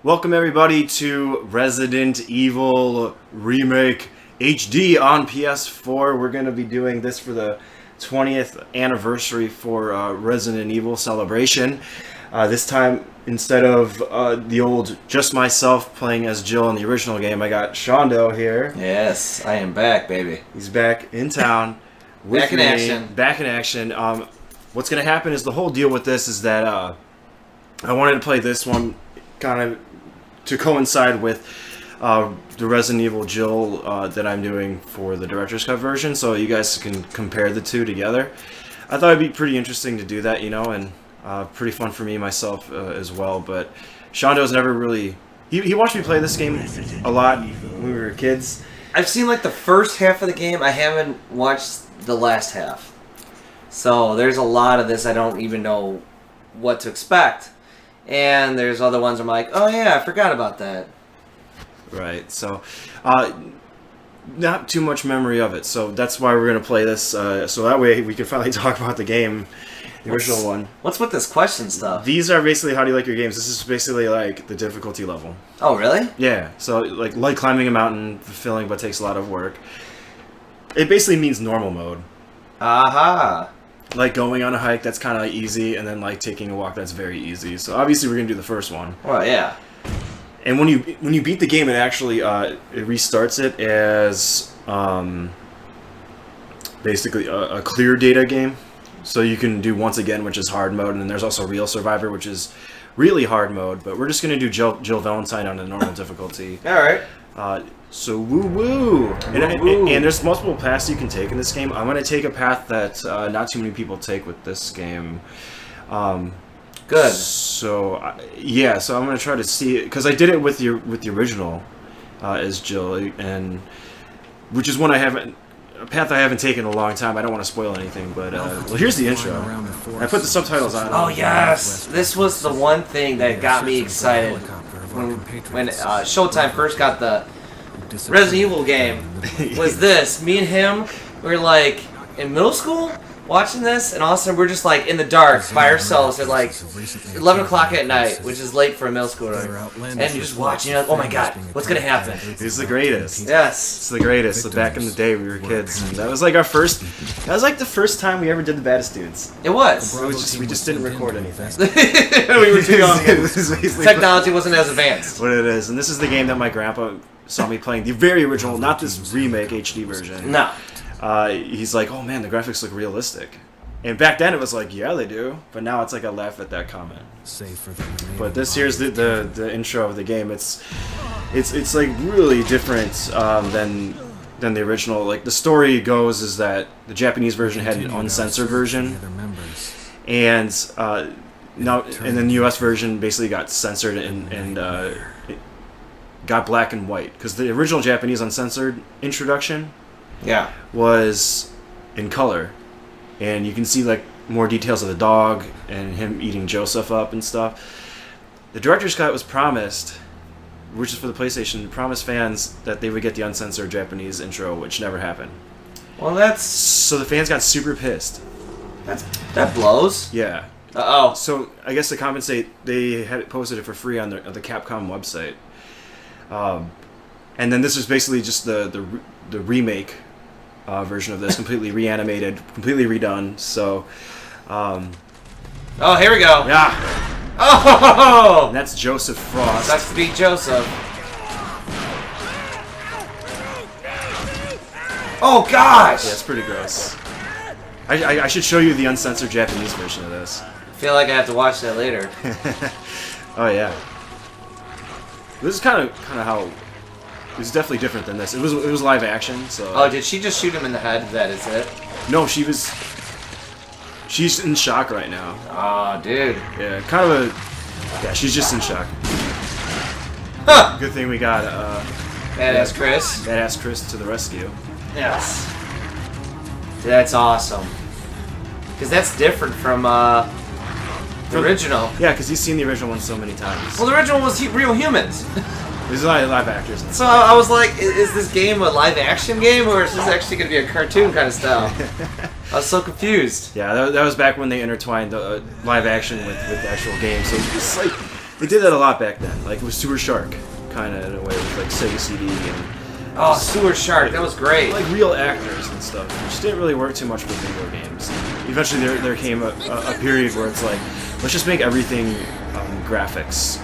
Welcome everybody to Resident Evil Remake HD on PS4. We're going to be doing this for the 20th anniversary for Resident Evil Celebration. This time, instead of the old just myself playing as Jill in the original game, I got Seando here. Yes, I am back, baby. He's back in town. Back in action. Back in action. What's going to happen is the whole deal with this is that I wanted to play this one kind of to coincide with the Resident Evil Jill that I'm doing for the Director's Cut version, so you guys can compare the two together. I thought it'd be pretty interesting to do that, you know, and pretty fun for me myself as well. But Seando's never really... He watched me play this game a lot when we were kids. I've seen like the first half of the game. I haven't watched the last half. So there's a lot of this I don't even know what to expect. And there's other ones I'm like, oh yeah, I forgot about that. Right, so not too much memory of it, so that's why we're going to play this, so that way we can finally talk about the game, the original one. What's with this question stuff? These are basically how do you like your games. This is basically like the difficulty level. Oh, really? Yeah, so like climbing a mountain, fulfilling but takes a lot of work. It basically means normal mode. Aha. Like going on a hike, that's kind of like easy, and then like taking a walk, that's very easy. So obviously we're gonna do the first one. Well, yeah. And when you beat the game, it actually it restarts it as basically a clear data game. So you can do once again, which is hard mode, and then there's also Real Survivor, which is really hard mode. But we're just gonna do Jill Valentine on the normal difficulty. All right. So woo-woo! And there's multiple paths you can take in this game. I'm going to take a path that not too many people take with this game. Good. So, yeah, so I'm going to try to see it, because I did it with the original as Jill, and which is one a path I haven't taken in a long time. I don't want to spoil anything, but well, here's the intro. I put the subtitles on. Oh, yes! This was the one thing that got me excited. When Sjotyme first got the Resident Evil game, was this. Me and him, we were like in middle school watching this, and all of a sudden we're just like in the dark by ourselves at like 11 o'clock at night, which is late for a middle schooler. And you're just watching, you're like, oh my god, what's gonna happen? It's the greatest. Yes. It's the greatest. So back in the day we were kids, and that was like that was like the first time we ever did the Baddest Dudes. It was. We just didn't record anything. We were too young. Basically Technology wasn't as advanced. what it is. And this is the game that my grandpa saw me playing, the very original, not this remake HD version. No. He's like, oh man, the graphics look realistic. And back then it was like, yeah, they do. But now it's like I laugh at that comment. But this here's the intro of the game. It's like really different than the original. Like the story goes is that the Japanese version had an uncensored version, and then the US version basically got censored and it got black and white, because the original Japanese uncensored introduction was in color, and you can see like more details of the dog and him eating Joseph up and stuff. The director's cut was promised, which is for the PlayStation, promised fans that they would get the uncensored Japanese intro, which never happened. Well, so the fans got super pissed. That blows. Yeah. Uh-oh. So I guess to compensate, they had posted it for free on the Capcom website. And then this is basically just the remake version of this, completely reanimated, completely redone. So, oh, here we go. Yeah. Oh, and that's Joseph Frost. Sucks to be Joseph. Oh gosh. Yeah, it's pretty gross. I should show you the uncensored Japanese version of this. I feel like I have to watch that later. Oh yeah. This is kind of how. It's definitely different than this. It was live action, so. Oh, did she just shoot him in the head? That is it? No, she's in shock right now. Oh, dude. Yeah, kind of yeah, she's just in shock. Huh. Good thing we got Badass Chris. Badass Chris to the rescue. Yes. That's awesome. Because that's different from the original. Yeah, because he's seen the original one so many times. Well, the original was real humans. There's a lot of live actors. So I was like, is this game a live action game, or is this actually going to be a cartoon kind of style? I was so confused. Yeah, that was back when they intertwined the live action with the actual game. So it's like They did that a lot back then. Like, it was Sewer Shark, kind of, in a way, with, like, Sega CD and... Oh, Sewer Shark, that was great. Like, real actors and stuff, which didn't really work too much with video games. Eventually, there came a period where it's like, let's just make everything graphics.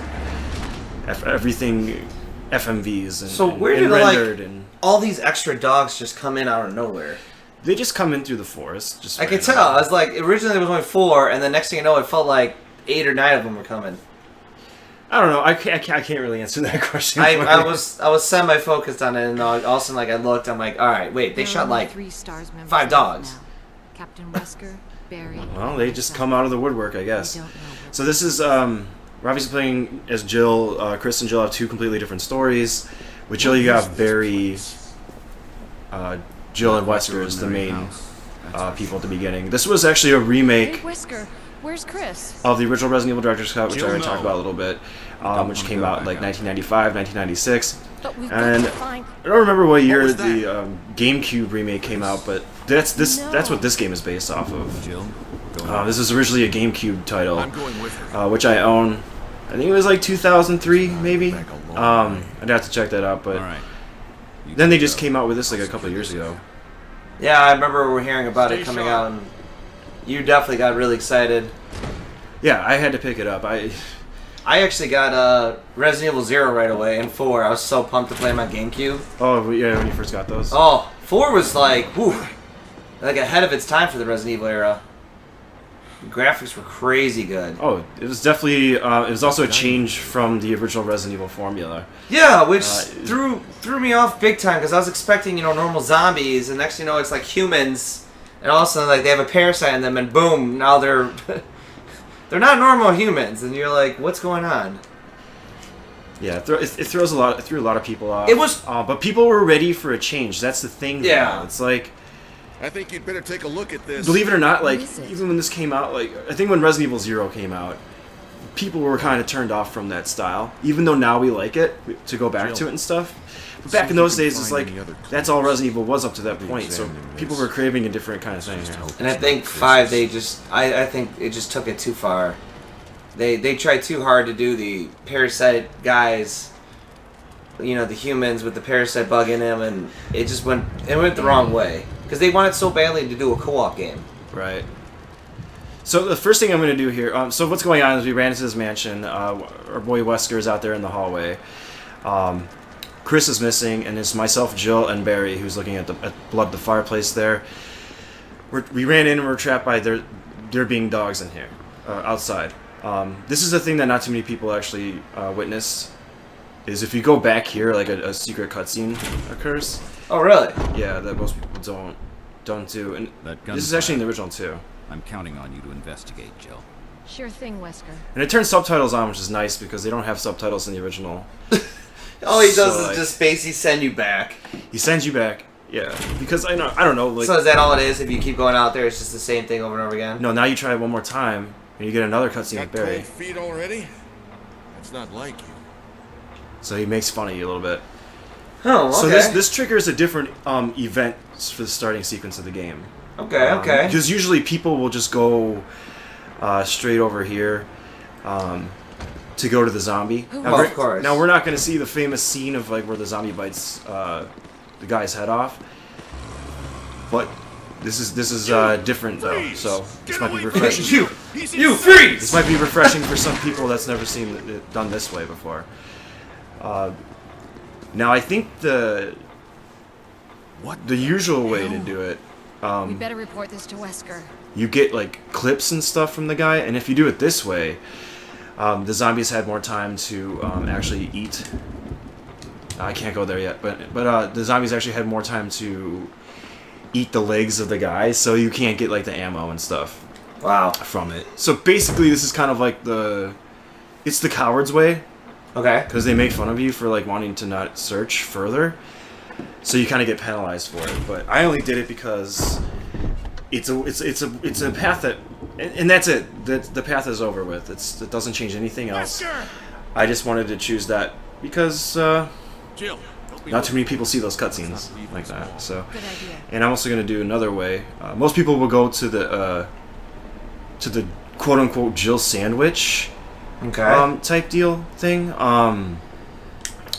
Everything FMVs and, so where did rendered like, and... all these extra dogs just come in out of nowhere? They just come in through the forest. Just I could tell. I was like, originally there was only 4, and the next thing you know, it felt like 8 or 9 of them were coming. I don't know. I can't really answer that question. I was semi-focused on it, and all of a sudden, like, I looked, I'm like, all right, wait, they shot like 5 dogs. Captain Wesker, Barry. Well, they just come out of the woodwork, I guess. So this is we're obviously playing as Jill. Chris and Jill have 2 completely different stories. With Jill, you have Barry, Jill and Wesker as the main people at the beginning. This was actually a remake. Hey, Wesker, where's Chris? Of the original Resident Evil Director's Cut, which I already talked about a little bit, which came out in like 1995, 1996. And I don't remember what year the GameCube remake came out, but that's what this game is based off of. This is originally a GameCube title, which I own. I think it was like 2003, maybe. I'd have to check that out, but then they just came out with this like a couple of years ago. Yeah, I remember we were hearing about it coming out, and you definitely got really excited. Yeah, I had to pick it up. I actually got Resident Evil 0 right away, and 4. I was so pumped to play them on GameCube. Oh, yeah, when you first got those? Oh, 4 was like, whew, like ahead of its time for the Resident Evil era. The graphics were crazy good. Oh, it was definitely, it was also a change from the original Resident Evil formula. Yeah, which threw me off big time, because I was expecting, normal zombies, and next thing you know, it's like humans, and all of a sudden, like, they have a parasite in them, and boom, now they're... they're not normal humans, and you're like, what's going on? Yeah, it threw a lot of people off. It was... but people were ready for a change. That's the thing. Yeah. Now. It's like... I think you'd better take a look at this. Believe it or not, like, even when this came out, like, I think when Resident Evil 0 came out, people were kind of turned off from that style. Even though now we like it, to go back to it and stuff. But back in those days, it's like, that's all Resident Evil was up to that point, so people were craving a different kind of thing. And I think 5, they just, I think it just took it too far. They tried too hard to do the parasite guys, the humans with the parasite bug in them, and it just went the wrong way. Because they wanted so badly to do a co-op game. Right. So the first thing I'm going to do here, so what's going on is we ran into this mansion, our boy Wesker is out there in the hallway. Chris is missing, and it's myself, Jill, and Barry, who's looking at the fireplace there. We ran in and we're trapped by there being dogs in here, outside. This is a thing that not too many people actually witnessed, is if you go back here, like a secret cutscene occurs. Oh, really? Yeah, that most people don't do. And this is actually in the original too. I'm counting on you to investigate, Jill. Sure thing, Wesker. And it turns subtitles on, which is nice because they don't have subtitles in the original. All he does is just basically send you back. He sends you back. Yeah, because I don't know. Like, so is that all it is? If you keep going out there, it's just the same thing over and over again? No, now you try it one more time, and you get another cutscene with Barry. Cold feet already? That's not like you. So he makes fun of you a little bit. Oh, okay. So this triggers a different event for the starting sequence of the game. Okay. Because usually people will just go straight over here to go to the zombie. Now, of course. Now we're not going to see the famous scene of like where the zombie bites the guy's head off, but this is different though. So this might be refreshing. You freeze! This might be refreshing for some people that's never seen it done this way before. Now I think the usual way to do it. We better report this to Wesker. You get like clips and stuff from the guy, and if you do it this way, the zombies had more time to actually eat. I can't go there yet, but the zombies actually had more time to eat the legs of the guy, so you can't get like the ammo and stuff. Wow. From it. So basically, this is kind of like it's the coward's way. Okay. Because they make fun of you for like wanting to not search further, so you kind of get penalized for it. But I only did it because it's a path that, and that's it. The path is over with. It doesn't change anything else. I just wanted to choose that because not too many people see those cutscenes like that. So, Good idea. and I'm also going to do another way. Most people will go to the quote unquote Jill sandwich Okay. type deal thing,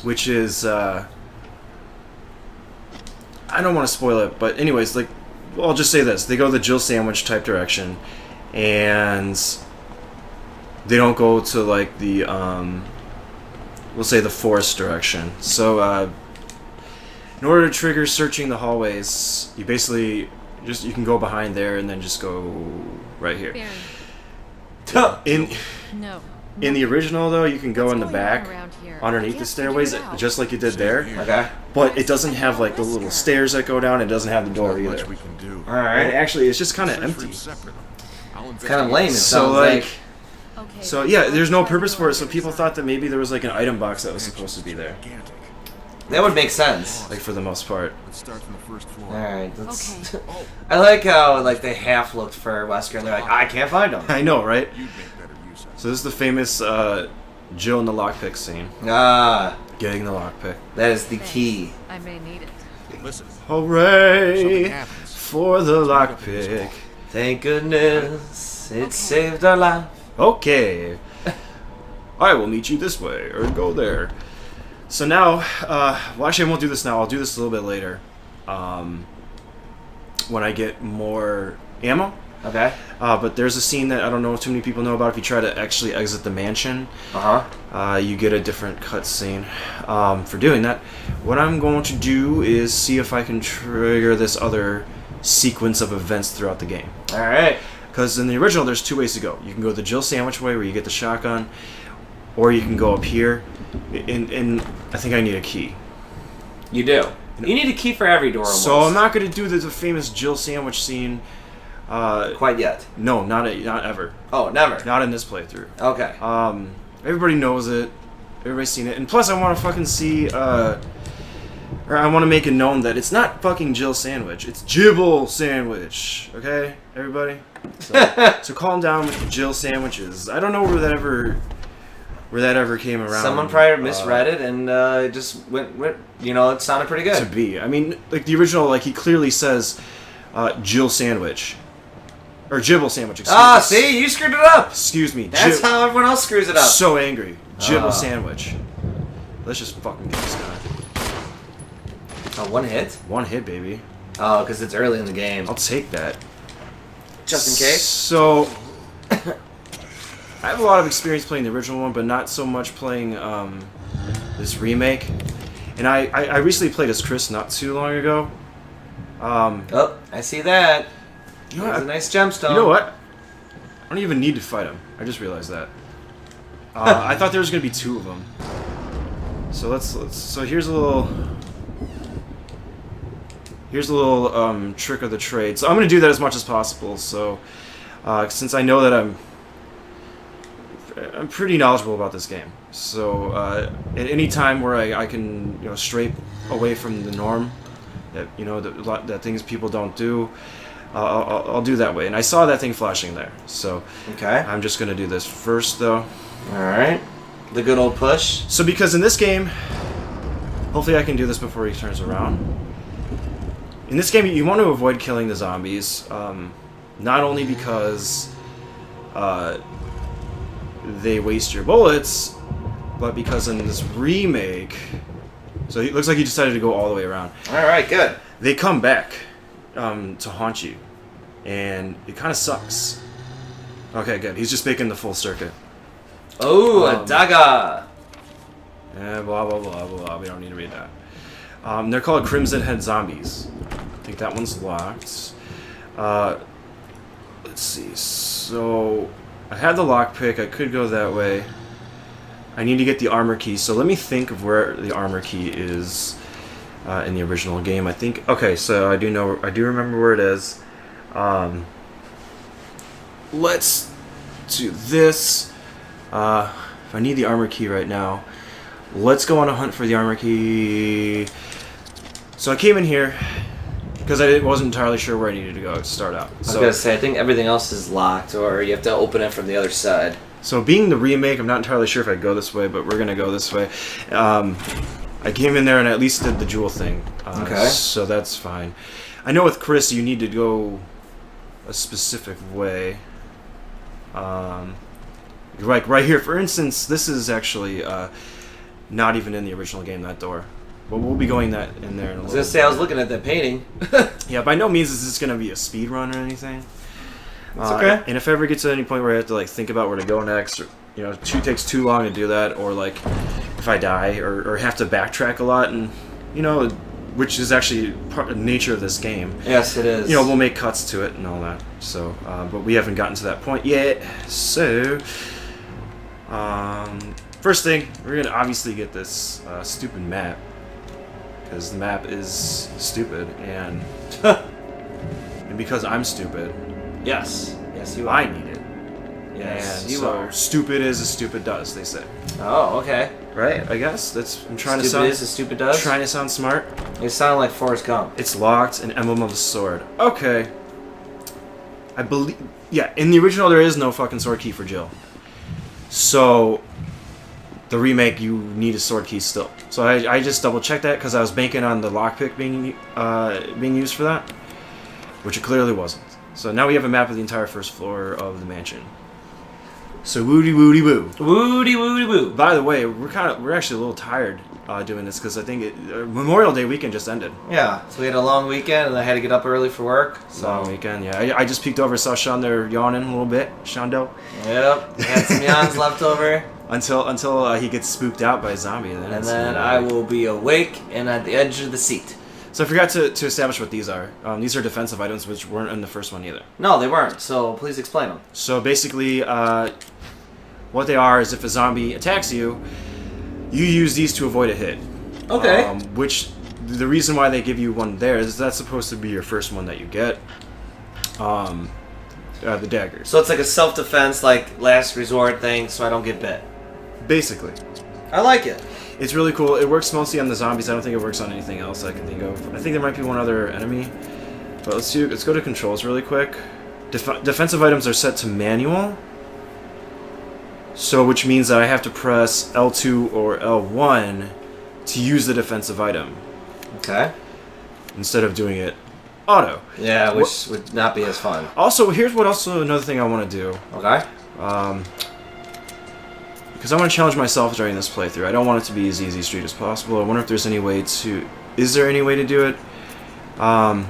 which is I don't want to spoil it, but anyways, like, I'll just say this: they go the Jill Sandwich type direction, and they don't go to like the we'll say the forest direction. So in order to trigger searching the hallways, you basically you can go behind there and then just go right here. In No. in the original though, you can go What's in the going back on around here? underneath I the can't figure stairways, it out. just like you did there. Okay. But it doesn't have like the little stairs that go down. It doesn't have the door Not either. much we can do. All And right. actually, it's just kind of Search for empty. him separate. I'll It's kind of investigate. lame. It So sounds like, Okay, so then yeah, I'll there's no try the purpose for door it. So on the people other thought that maybe there was like an item box that was supposed to be there, Gigantic. that would make sense. like for the most part. Let's start from the first floor. All right. Let's, Okay. I like how like they half looked for Wesker and they're like, I can't find him. I know, right? You'd make better use of it. So this is the famous Jill in the lockpick scene. Ah, Getting the lockpick. that is the Thanks. key. I may need it. Listen, Hooray something happens. for the lockpick. Thank goodness it Okay. saved our life. Okay. I will meet you this way, or go there. So now, well actually I won't do this now, I'll do this a little bit later. When I get more ammo. Okay. But there's a scene that I don't know if too many people know about. If you try to actually exit the mansion, you get a different cutscene for doing that. What I'm going to do is see if I can trigger this other sequence of events throughout the game. All right. Because in the original, there's two ways to go. You can go the Jill Sandwich way, where you get the shotgun, or you can go up here. And I think I need a key. You do. You need a key for every door. Almost. So I'm not going to do the famous Jill Sandwich scene. quite yet. No, not ever. Oh, never. Not in this playthrough. Okay. Everybody knows it. Everybody's seen it. And plus, I want to fucking see, or I want to make it known that it's not fucking Jill Sandwich. It's Jibble Sandwich. Okay, everybody? So calm down with the Jill Sandwiches. I don't know where that ever came around. Someone probably misread it and it just went, you know, it sounded pretty To good. be. I mean, like the original, like he clearly says Jill Sandwich. Or Jibble Sandwich, excuse me. Ah, see? You screwed it up. Excuse me. That's how everyone else screws it up. So angry. Jibble Sandwich. Let's just fucking get this guy. Oh, one hit? One hit, baby. Oh, because it's early in the game. I'll take that. Just in case. So, I have a lot of experience playing the original one, but not so much playing this remake. And I recently played as Chris not too long ago. Oh, I see that. You know There's what? a nice gemstone. You know what? I don't even need to fight him. I just realized that. I thought there was gonna be two of them. So let's. So here's a little trick of the trade. So I'm gonna do that as much as possible. So since I know that I'm pretty knowledgeable about this game. So at any time where I can stray away from the norm, that that things people don't do. I'll do that way. And I saw that thing flashing there. So Okay. I'm just going to do this first, though. Alright. The good old push. So because in this game, hopefully I can do this before he turns around. In this game, you want to avoid killing the zombies. Not only because they waste your bullets, but because in this remake... So it looks like he decided to go all the way around. Alright, good. They come back to haunt you, and it kind of sucks. Okay, good. He's just making the full circuit. Oh, a dagger. Blah, blah, blah, blah. We don't need to read that. They're called Crimson Head Zombies. I think that one's locked. Let's see. So, I had the lockpick. I could go that way. I need to get the armor key. So let me think of where the armor key is in the original game. I think... Okay, so I do remember where it is. Let's do this. If I need the armor key right now, let's go on a hunt for the armor key. So I came in here because I wasn't entirely sure where I needed to go to start out. I was gonna say, I think everything else is locked, or you have to open it from the other side. So being the remake, I'm not entirely sure if I'd go this way, but we're gonna go this way. I came in there and I at least did the jewel thing. Okay. So that's fine. I know with Chris you need to go a specific way. Like right here, for instance, this is actually not even in the original game, that door. But we'll be going that in there in a I was little gonna say, I was looking at that painting. Yeah, by no means is this going to be a speed run or anything. It's okay. And if I ever get to any point where I have to like think about where to go next, or takes too long to do that, or like if I die or have to backtrack a lot, and which is actually part of the nature of this game. Yes, it is. We'll make cuts to it and all that. So, but we haven't gotten to that point yet. So, first thing, we're gonna obviously get this stupid map because the map is stupid, and and because I'm stupid. Yes, you are. I need it. Yes, and you so are. Stupid is as stupid does, they say. Oh, okay. Right? I guess I'm trying Stupid to sound. is as stupid does. Trying to sound smart. You sound like Forrest Gump. It's locked. An emblem of the sword. Okay. I believe. Yeah, in the original there is no fucking sword key for Jill. So the remake, you need a sword key still. So I just double checked that because I was banking on the lockpick being used for that, which it clearly wasn't. So now we have a map of the entire first floor of the mansion. So woody woody woo. Woody woody woo. By the way, we're actually a little tired doing this because I think Memorial Day weekend just ended. Yeah, so we had a long weekend and I had to get up early for work. So Long weekend, yeah. I just peeked over, saw Sean there yawning a little bit. Shondo. Yep, had some yawns left over. Until he gets spooked out by a zombie, And then I will be awake and at the edge of the seat. So I forgot to establish what these are. These are defensive items, which weren't in the first one either. No, they weren't. So please explain them. So basically, what they are is if a zombie attacks you, you use these to avoid a hit. Okay. Which the reason why they give you one there is that's supposed to be your first one that you get. The daggers. So it's like a self-defense, like last resort thing, so I don't get bit. Basically. I like it. It's really cool. It works mostly on the zombies. I don't think it works on anything else I can think of. I think there might be one other enemy. But let's go to controls really quick. Defensive items are set to manual. So which means that I have to press L2 or L1 to use the defensive item. Okay. Instead of doing it auto. Yeah, which would not be as fun. Also, here's another thing I want to do. Okay. Because I want to challenge myself during this playthrough. I don't want it to be as easy street as possible. I wonder if there's any way to... Is there any way to do it? I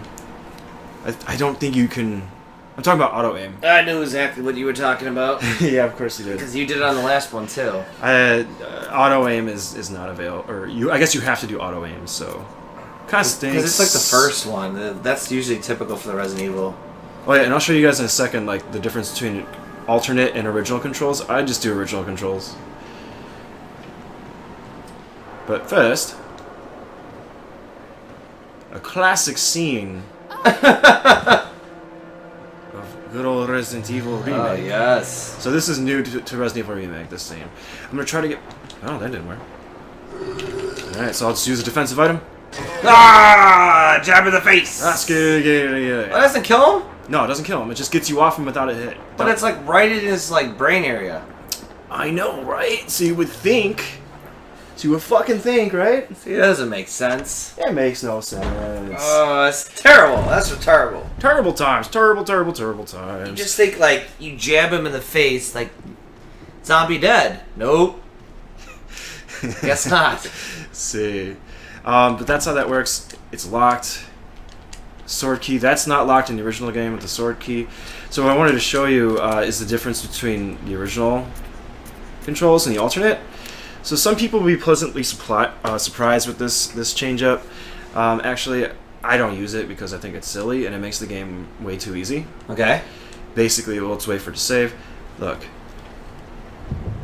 don't think you can... I'm talking about auto-aim. I knew exactly what you were talking about. Yeah, of course you did. Because you did it on the last one, too. Auto-aim is not available. Or I guess you have to do auto-aim, so... Kind of stinks. Because it's like the first one. That's usually typical for the Resident Evil. Oh yeah, and I'll show you guys in a second, like, the difference between alternate and original controls. I just do original controls. But first, a classic scene of good old Resident Evil Remake. Oh, yes. So this is new to Resident Evil Remake, this scene. I'm going to try to get... Oh, that didn't work. Alright, so I'll just use a defensive item. Ah! Jab in the face! That's good. That doesn't kill him? No, it doesn't kill him. It just gets you off him without a hit. But it's like right in his like brain area. I know, right? So you would think... So you would fucking think, right? See, that doesn't make sense. It makes no sense. It's terrible. That's terrible. Terrible times. Terrible times. You just think like you jab him in the face, like zombie dead. Nope. Guess not. See. But that's how that works. It's locked. Sword key. That's not locked in the original game with the sword key. So what I wanted to show you is the difference between the original controls and the alternate. So some people will be pleasantly surprised with this change up. Actually, I don't use it because I think it's silly and it makes the game way too easy. Okay. Basically, well, let's wait for it to save. Look.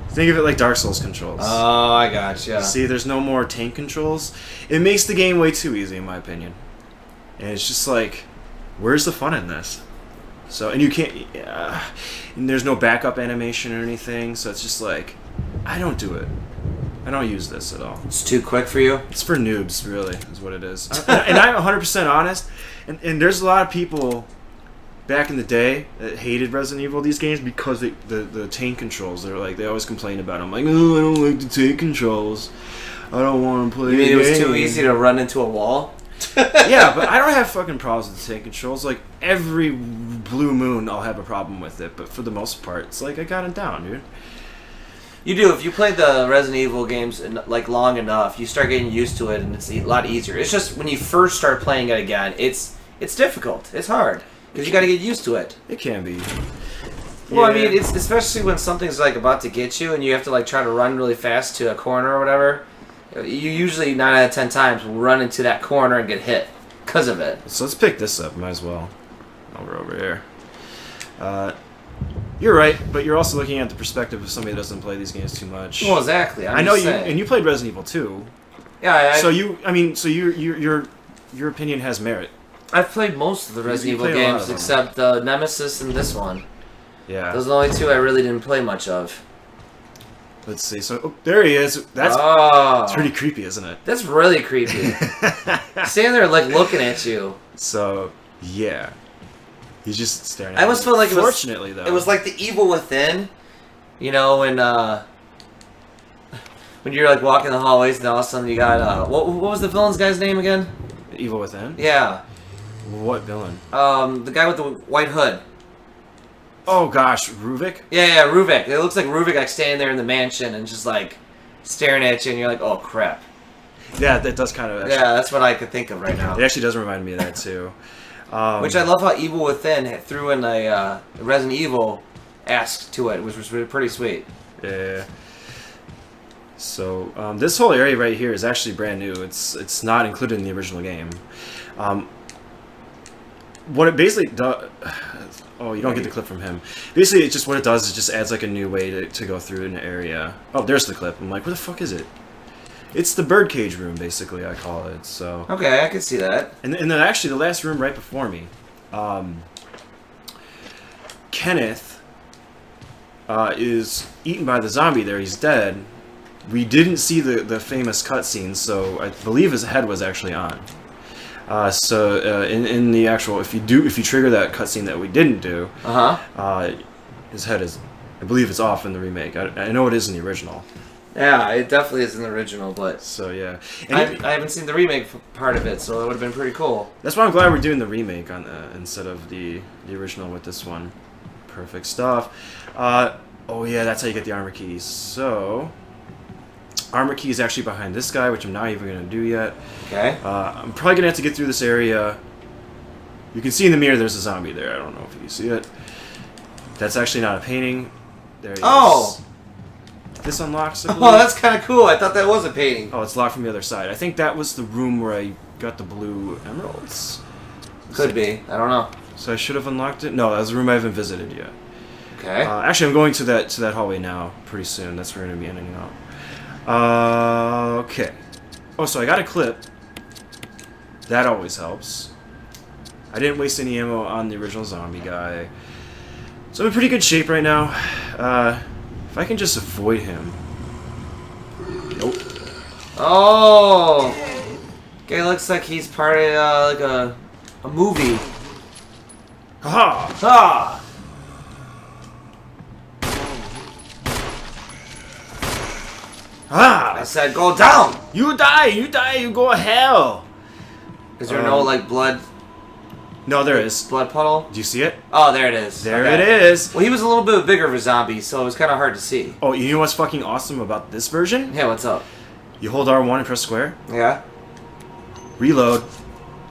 Think of it like Dark Souls controls. Oh, I gotcha. See, there's no more tank controls. It makes the game way too easy, in my opinion. And it's just like, where's the fun in this? So, and you can't... and there's no backup animation or anything, so it's just like, I don't do it. I don't use this at all. It's too quick for you? It's for noobs, really, is what it is. And I'm 100% honest, and there's a lot of people back in the day that hated Resident Evil, these games, because the tank controls. They're like, they always complain about them. Like, oh, I don't like the tank controls. I don't want to play You mean the it was game. too easy to run into a wall? Yeah, but I don't have fucking problems with the tank controls. Like, every blue moon I'll have a problem with it, but for the most part, it's like, I got it down, dude. You do. If you play the Resident Evil games like long enough, you start getting used to it, and it's a lot easier. It's just when you first start playing it again, it's difficult. It's hard because you got to get used to it. It can be. Well, I Yeah. mean, it's especially when something's like about to get you, and you have to like try to run really fast to a corner or whatever. You usually 9 out of 10 times will run into that corner and get hit because of it. So let's pick this up. Might as well. Over here. You're right, but you're also looking at the perspective of somebody that doesn't play these games too much. Well, exactly. I know you, and you played Resident Evil 2. Yeah. So your opinion has merit. I've played most of the Resident Evil played a lot of games them. except Nemesis and this one. Yeah. Those are the only two I really didn't play much of. Let's see. So there he is. That's pretty creepy, isn't it? That's really creepy. Standing there like looking at you. So yeah, he's just staring. I almost felt like Fortunately, it was like the evil within. You know, when you're like walking the hallways and all of a sudden you got what was the villain's guy's name again? Evil Within. Yeah. What villain? The guy with the white hood. Oh gosh, Ruvik. Yeah, Ruvik. It looks like Ruvik like standing there in the mansion and just like staring at you, and you're like, oh crap. Yeah, that does kind of. Actually, Yeah, that's what I could think of right now. It actually does remind me of that too. Which I love how Evil Within threw in a Resident Evil ask to it, which was pretty sweet. Yeah. So this whole area right here is actually brand new. It's not included in the original game. What it basically does... Oh, you don't get the clip from him. Basically, it's just what it does is just adds like a new way to go through an area. Oh, there's the clip. I'm like, where the fuck is it? It's the birdcage room, basically, I call it. So. Okay, I can see that. And then actually, the last room right before me, Kenneth is eaten by the zombie there. He's dead. We didn't see the famous cutscene, so I believe his head was actually on. In the actual, if you trigger that cutscene that we didn't do, his head is, I believe it's off in the remake. I know it is in the original. Yeah, it definitely is in the original, but So yeah, I haven't seen the remake part of it, so it would have been pretty cool. that's why I'm glad we're doing the remake on instead of the original with this one. Perfect stuff. Oh yeah, that's how you get the armor keys. So. Armor key is actually behind this guy, which I'm not even going to do yet. Okay. I'm probably going to have to get through this area. You can see in the mirror there's a zombie there. I don't know if you can see it. That's actually not a painting. There he is. This unlocks, I believe. Oh, that's kind of cool. I thought that was a painting. Oh, it's locked from the other side. I think that was the room where I got the blue emeralds. Could be. I don't know. So I should have unlocked it? No, that was a room I haven't visited yet. Okay. Actually, I'm going to that hallway now pretty soon. That's where we're going to be ending out. Okay. Oh, so I got a clip. That always helps. I didn't waste any ammo on the original zombie guy. So I'm in pretty good shape right now. If I can just avoid him. Nope. Oh! Okay, looks like he's part of like a movie. Haha! Ah! Ah! I said go down! You die! You die! You go to hell! Is there no like blood No, there is. puddle? Do you see it? Oh, there it is. There Okay. it is. Well, he was a little bit bigger of a zombie, so it was kind of hard to see. Oh, you know what's fucking awesome about this version? Yeah, what's up? You hold R1 and press square. Yeah. Reload.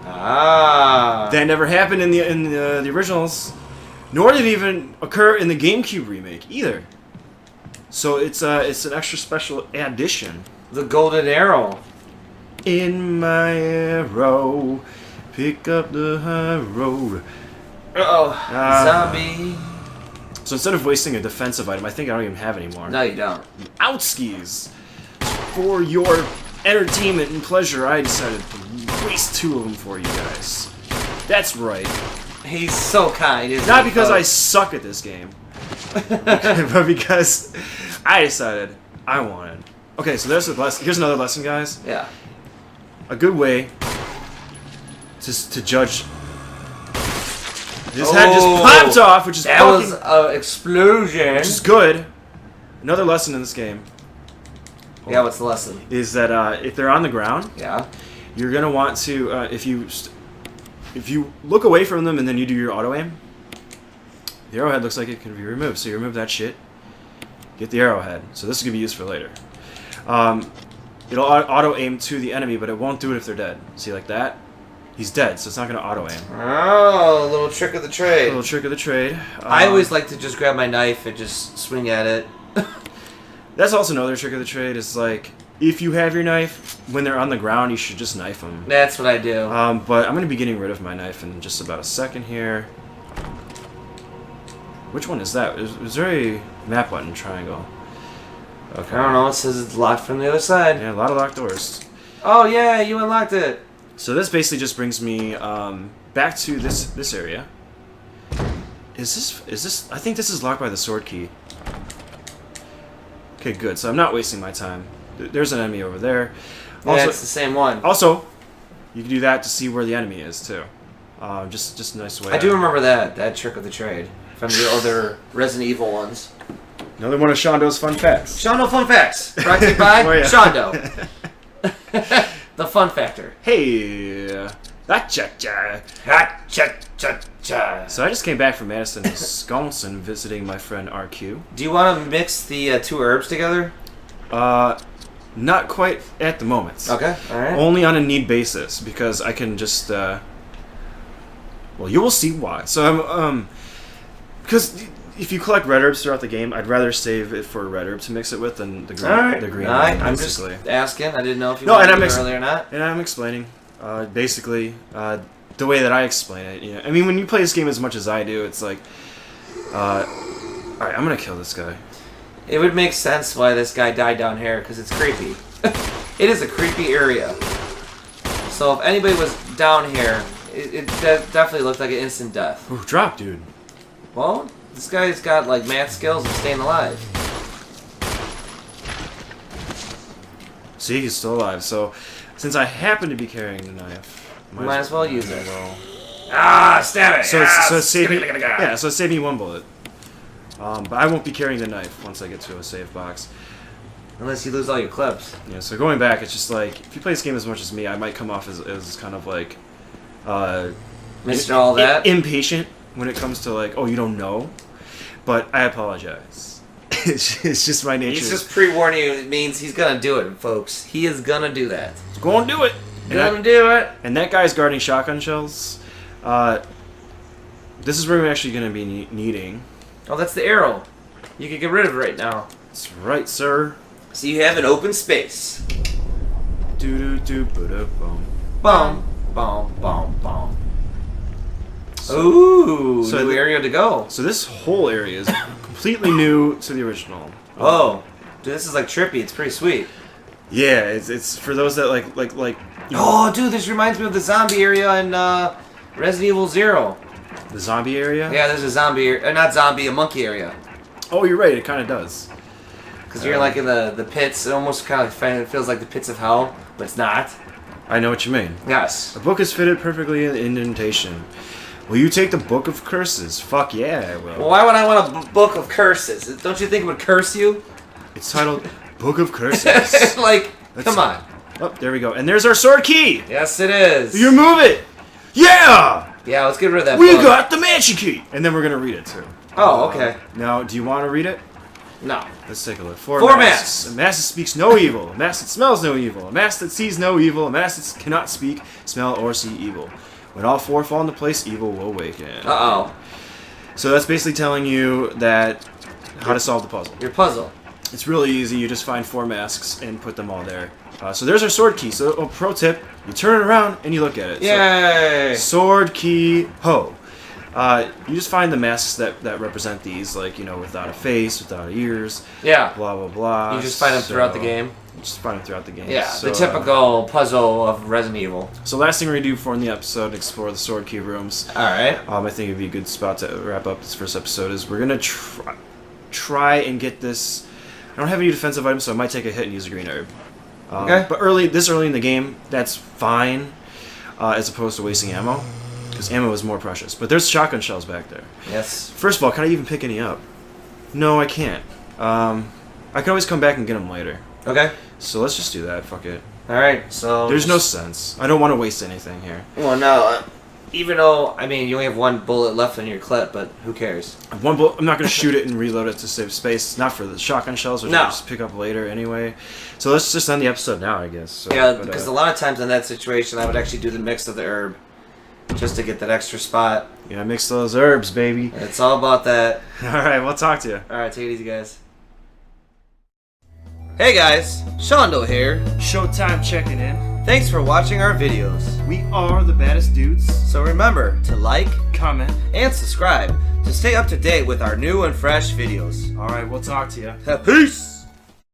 Ah. That never happened in the originals, nor did it even occur in the GameCube remake either. So it's an extra special addition. The golden arrow. In my arrow, pick up the high road. Uh-oh. Ah. Zombie. So instead of wasting a defensive item, I think I don't even have any more. No, you don't. Outskis. For your entertainment and pleasure, I decided to waste 2 of them for you guys. That's right. He's so kind. Isn't Not he, because I folks? suck at this game, but because I decided I wanted. Okay, so there's a lesson. Here's another lesson, guys. Yeah. A good way to judge. His head just popped off, which is that fucking, was an explosion. which is good. Another lesson in this game Yeah, what's the lesson? is that if they're on the ground, Yeah. you're gonna want to if you look away from them and then you do your auto aim, the arrowhead looks like it can be removed. So you remove that shit, get the arrowhead. So this is going to be used for later. It'll auto-aim to the enemy, but it won't do it if they're dead. See, like that? He's dead, so it's not going to auto-aim. Oh, a little trick of the trade. A little trick of the trade. I always like to just grab my knife and just swing at it. That's also another trick of the trade, is like, if you have your knife, when they're on the ground, you should just knife them. That's what I do. But I'm going to be getting rid of my knife in just about a second here. Which one is that? Is there a map button triangle? Okay. I don't know. It says it's locked from the other side. Yeah, a lot of locked doors. Oh, yeah, you unlocked it. So this basically just brings me back to this area. Is this? I think this is locked by the sword key. Okay, good. So I'm not wasting my time. There's an enemy over there. Yeah, Also, it's the same one. also, you can do that to see where the enemy is too. Just a nice way. I do remember that trick of the trade from the other Resident Evil ones. Another one of Shando's fun facts. Shondo Fun Facts, brought to you by Oh, yeah. Shondo. The Fun Factor. Hey, cha-cha. Ha-cha-cha-cha. So I just came back from Madison, Wisconsin, visiting my friend RQ. Do you want to mix the two herbs together? Not quite at the moment. Okay, alright. Only on a need basis, because I can just, well, you will see why. So because if you collect red herbs throughout the game, I'd rather save it for a red herb to mix it with than the green. Alright, The green. alright. one, I'm just basically. asking. I didn't know if you No, wanted and to I'm do it earlier or not. And I'm explaining, basically, the way that I explain it. You know, I mean, when you play this game as much as I do, it's like, all right, I'm gonna kill this guy. It would make sense why this guy died down here, because it's creepy. It is a creepy area. So if anybody was down here, it definitely looked like an instant death. Ooh, drop, dude. Well, this guy's got like math skills and staying alive. See, he's still alive. So, since I happen to be carrying the knife, Might as well use it. Well, Ah, stab it! so Ah, it's saved me. skiddy-giddy-giddy. Yeah, so it saved me one bullet. But I won't be carrying the knife once I get to a save box. Unless you lose all your clips. Yeah. So going back, it's just like if you play this game as much as me, I might come off as kind of like, Mr. All that. impatient when it comes to like, oh, you don't know. But I apologize. It's just my nature. He's just pre-warning you. It means he's gonna do it, folks. He is gonna do that. Go and do it. He's gonna do it. And that guy's guarding shotgun shells. This is where we're actually going to be needing. Oh, that's the arrow. You can get rid of it right now. That's right, sir. So you have an open space. Boom. Boom, boom, boom, boom. Ooh, so new area to go. So this whole area is completely new to the original. Oh, dude, this is like trippy. It's pretty sweet. Yeah, it's for those that like. You know, Oh, dude, this reminds me of the zombie area in Resident Evil 0. the zombie area. Yeah, there's a zombie, not zombie, a monkey area. Oh, you're right. It kind of does. Because you're like in the pits. It almost kind of feels like the pits of hell, but it's not. I know what you mean. Yes. The book is fitted perfectly in the indentation. Will you take the Book of Curses? Fuck yeah, I will. Well, why would I want a book of curses? Don't you think it would curse you? It's titled Book of Curses. Like, Let's come see. on. Oh, there we go. And there's our sword key. Yes, it is. You move it. Yeah. Yeah, let's get rid of that We book. got the mansion key. And then we're gonna read it too. Oh, okay. Now, do you want to read it? No. Let's take a look. Four masks. A mask that speaks no evil. A mask that smells no evil. A mask that sees no evil. A mask that cannot speak, smell, or see evil. When all four fall into place, evil will awaken. Uh-oh. So that's basically telling you that how to solve the puzzle. Your puzzle. It's really easy. You just find 4 masks and put them all there. So there's our sword key. So a pro tip, you turn it around and you look at it. Yay! So, sword key ho. You just find the masks that represent these, like, you know, without a face, without ears, Yeah. blah, blah, blah. You just find them throughout the So, game. You just find them throughout the game. Yeah, So, the typical puzzle of Resident Evil. So last thing we're going to do for in the episode, explore the sword key rooms. Alright. I think it'd be a good spot to wrap up this first episode, is we're going to try and get this. I don't have any defensive items, so I might take a hit and use a green herb. Okay. But this early in the game, that's fine, as opposed to wasting ammo, because ammo is more precious. But there's shotgun shells back there. Yes. First of all, can I even pick any up? No, I can't. I can always come back and get them later. Okay. So let's just do that. Fuck it. Alright, so... There's no sense. I don't want to waste anything here. Well, no. Even though, I mean, you only have one bullet left in your clip, but who cares? One bullet. I'm not gonna shoot it and reload it to save space. Not for the shotgun shells, which No. I'll just pick up later anyway. So let's just end the episode now, I guess. So, Yeah, but, because a lot of times in that situation, I would actually do the mix of the herb just to get that extra spot. yeah, mix those herbs, baby. It's all about that. All right, we'll talk to you. All right, take it easy, guys. Hey guys, Sjotyme here. Sjotyme checking in. Thanks for watching our videos. We are the baddest dudes. So remember to like, Comment. and subscribe to stay up to date with our new and fresh videos. All right, we'll talk to you. Peace!